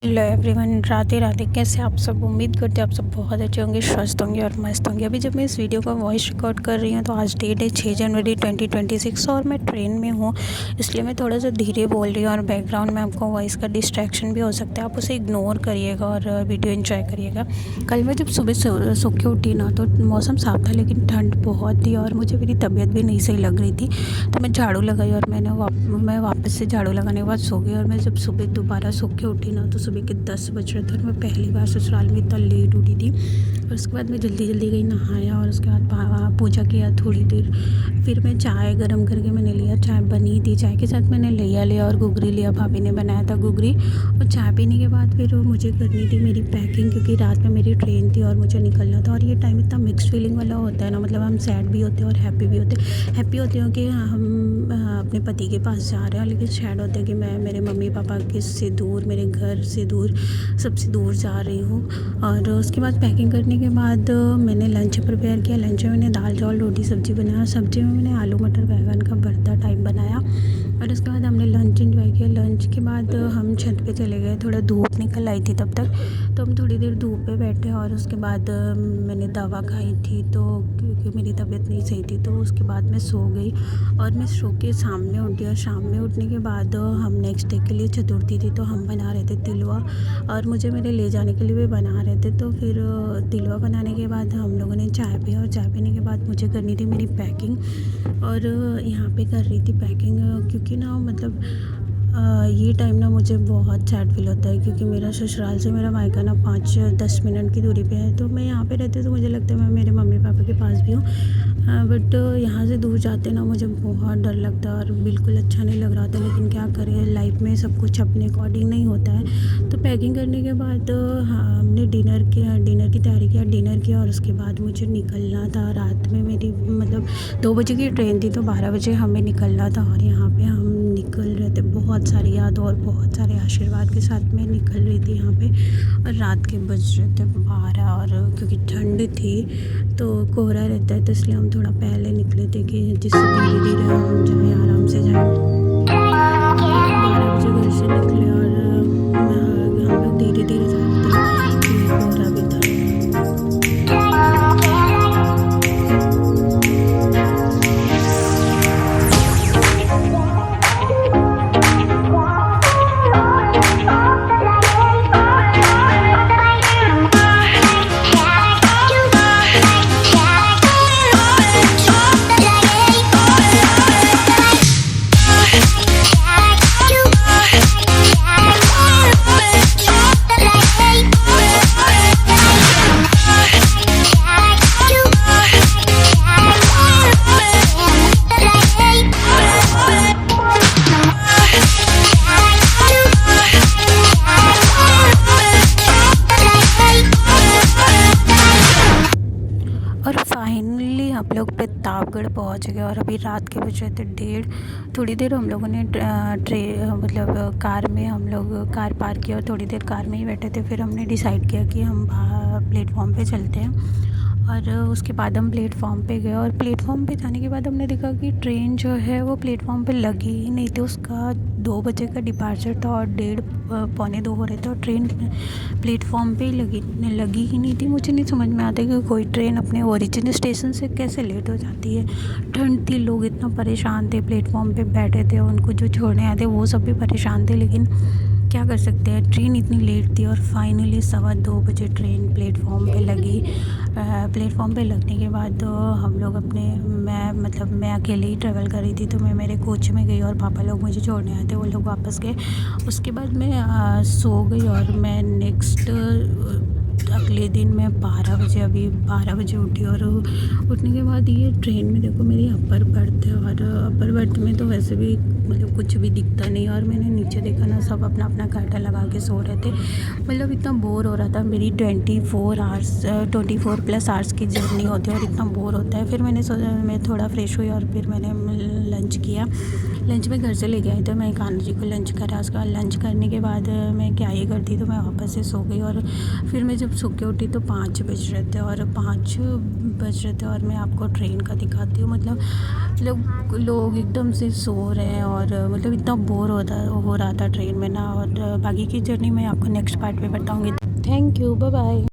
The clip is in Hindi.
Hello everyone, Radhe Radhe. कैसे आप सब? उम्मीद करते हैं आप सब बहुत अच्छे होंगे, स्वस्थ होंगे और मस्त होंगे। अभी जब मैं इस वीडियो का वॉइस रिकॉर्ड कर रही हूँ तो आज डेट है 6 जनवरी 2026 और मैं ट्रेन में हूँ, इसलिए मैं थोड़ा सा धीरे बोल रही हूँ और बैकग्राउंड में आपको वॉइस का डिस्ट्रैक्शन भी हो सकता है। आप उसे इग्नोर करिएगा और वीडियो एंजॉय करिएगा। कल मैं जब सुबह सो के उठी ना तो मौसम साफ था, लेकिन ठंड बहुत थी और मुझे मेरी तबीयत भी नहीं सही लग रही थी। तो मैं झाड़ू लगाई और मैं वापस से झाड़ू लगाने के बाद सो गई। और मैं जब सुबह दोबारा सो के उठी ना तो सुबह के 10 बज रहे थे और मैं पहली बार ससुराल में इतना लेट उठी थी। और उसके बाद मैं जल्दी गई नहाया और उसके बाद वहाँ पूजा किया थोड़ी देर। फिर मैं चाय गरम करके मैंने लिया, चाय बनी थी, चाय के साथ मैंने लिया और गुगरी लिया, भाभी ने बनाया था गुगरी। और चाय पीने के बाद फिर मुझे करनी थी मेरी पैकिंग, क्योंकि रात में मेरी ट्रेन थी और मुझे निकलना था। और ये टाइम इतना मिक्स फीलिंग वाला होता है ना, मतलब हम सैड भी होते हैं और हैप्पी भी होते हैं। हैप्पी होते हैं कि हम अपने पति के पास जा रहे हैं, लेकिन सैड होते हैं कि मैं मेरे मम्मी पापा के से दूर, मेरे घर से दूर, सबसे दूर जा रही हूँ। और उसके बाद पैकिंग करने के बाद मैंने लंच प्रिपेयर किया। लंच में मैंने दाल चावल रोटी सब्ज़ी बनाया। सब्ज़ी में मैंने आलू मटर बैंगन का भरता टाइप बनाया। और उसके बाद हमने लंच एंजॉय किया। लंच के बाद हम छत पे चले गए, थोड़ा धूप निकल आई थी तब तक, तो हम थोड़ी देर धूप पे बैठे। और उसके बाद मैंने दवा खाई थी, तो क्योंकि मेरी तबीयत नहीं सही थी, तो उसके बाद मैं सो गई। और मैं सो के शाम में उठी और शाम में उठने के बाद हम नेक्स्ट डे के लिए चतुर्थी थी, तो हम बना रहे थे तिलवा और मुझे मेरे ले जाने के लिए भी बना रहे थे। तो फिर तिलवा बनाने के बाद हम लोगों ने चाय पिया और चाय पीने के बाद मुझे करनी थी मेरी पैकिंग। और यहाँ पे कर रही थी पैकिंग, क्योंकि ना मतलब ये टाइम ना मुझे बहुत सैड फील होता है, क्योंकि मेरा ससुराल से मेरा मायका ना 5-10 मिनट की दूरी पे है। तो मैं यहाँ पे रहती हूँ तो मुझे लगता है मैं मेरे मम्मी पापा के पास भी हूँ, बट यहाँ से दूर जाते ना मुझे बहुत डर लगता है और बिल्कुल अच्छा नहीं लग रहा था। लेकिन क्या करें, लाइफ में सब कुछ अपने अकॉर्डिंग नहीं होता है। तो पैकिंग करने के बाद हमने डिनर की तैयारी किया, डिनर किया और उसके बाद मुझे निकलना था। रात में मेरी मतलब 2 बजे की ट्रेन थी, तो 12 बजे हमें निकलना था। और यहाँ पे हम निकल रहे थे, बहुत सारी याद और बहुत सारे आशीर्वाद के साथ में निकल रही थी यहाँ पे। और रात के बज रहे थे 12, और क्योंकि ठंड थी तो कोहरा रहता है, तो इसलिए हम थोड़ा पहले निकले थे कि जिससे धीरे धीरे हम जाएँ, आराम से जाएँ। 12 बजे घर से निकले और हम लोग धीरे धीरे जा रहे थे कि कोहरा भी था। और फाइनली हम लोग प्रतापगढ़ पहुंच गए और अभी रात के बज रहे थे 1:30। थोड़ी देर हम लोगों ने मतलब कार में हम लोग कार पार्क किया और थोड़ी देर कार में ही बैठे थे। फिर हमने डिसाइड किया कि हम प्लेटफॉर्म पे चलते हैं। और उसके बाद हम प्लेटफॉर्म पे गए और प्लेटफॉर्म पे जाने के बाद हमने देखा कि ट्रेन जो है वो प्लेटफॉर्म पे लगी ही नहीं थी। उसका 2 बजे का डिपार्चर था और 1:30-2 हो रहे थे और ट्रेन प्लेटफॉर्म पे ही लगी ही नहीं थी। मुझे नहीं समझ में आता कि कोई ट्रेन अपने ओरिजिनल स्टेशन से कैसे लेट हो जाती है। ठंड थी, लोग इतना परेशान थे, प्लेटफॉर्म पे बैठे थे, उनको जो छोड़ने आए थे वो सब भी परेशान थे। लेकिन क्या कर सकते हैं, ट्रेन इतनी लेट थी। और फाइनली 2:15 बजे ट्रेन प्लेटफॉर्म पे लगी। प्लेटफॉर्म पे लगने के बाद हम लोग मैं अकेले ही ट्रैवल कर रही थी, तो मैं मेरे कोच में गई और पापा लोग मुझे छोड़ने आए थे, वो लोग वापस गए। उसके बाद मैं सो गई और मैं नेक्स्ट अगले दिन मैं 12 बजे उठी। और उठने के बाद ये ट्रेन में देखो मेरी अपर बर्थ है, और अपर बर्थ में तो वैसे भी मतलब कुछ भी दिखता नहीं। और मैंने नीचे देखा ना, सब अपना अपना कर्टन लगा के सो रहे थे। मतलब इतना बोर हो रहा था। मेरी 24+ आवर्स की जर्नी होती है और इतना बोर होता है। फिर मैंने सोचा, मैं थोड़ा फ्रेश हुई और फिर मैंने लंच किया। लंच में घर से लेके आई, तो मैं कान्हा जी को लंच करा। उसका लंच करने के बाद मैं क्या ही करती, तो मैं वापस से सो गई। और फिर मैं जब सो के उठी तो 5 बज रहे थे, और 5 बज रहे थे और मैं आपको ट्रेन का दिखाती हूँ। मतलब लोग एकदम से सो रहे हैं, और मतलब इतना बोर हो रहा था ट्रेन में ना। और बाकी की जर्नी मैं आपको नेक्स्ट पार्ट में बताऊँगी। Thank you, bye bye.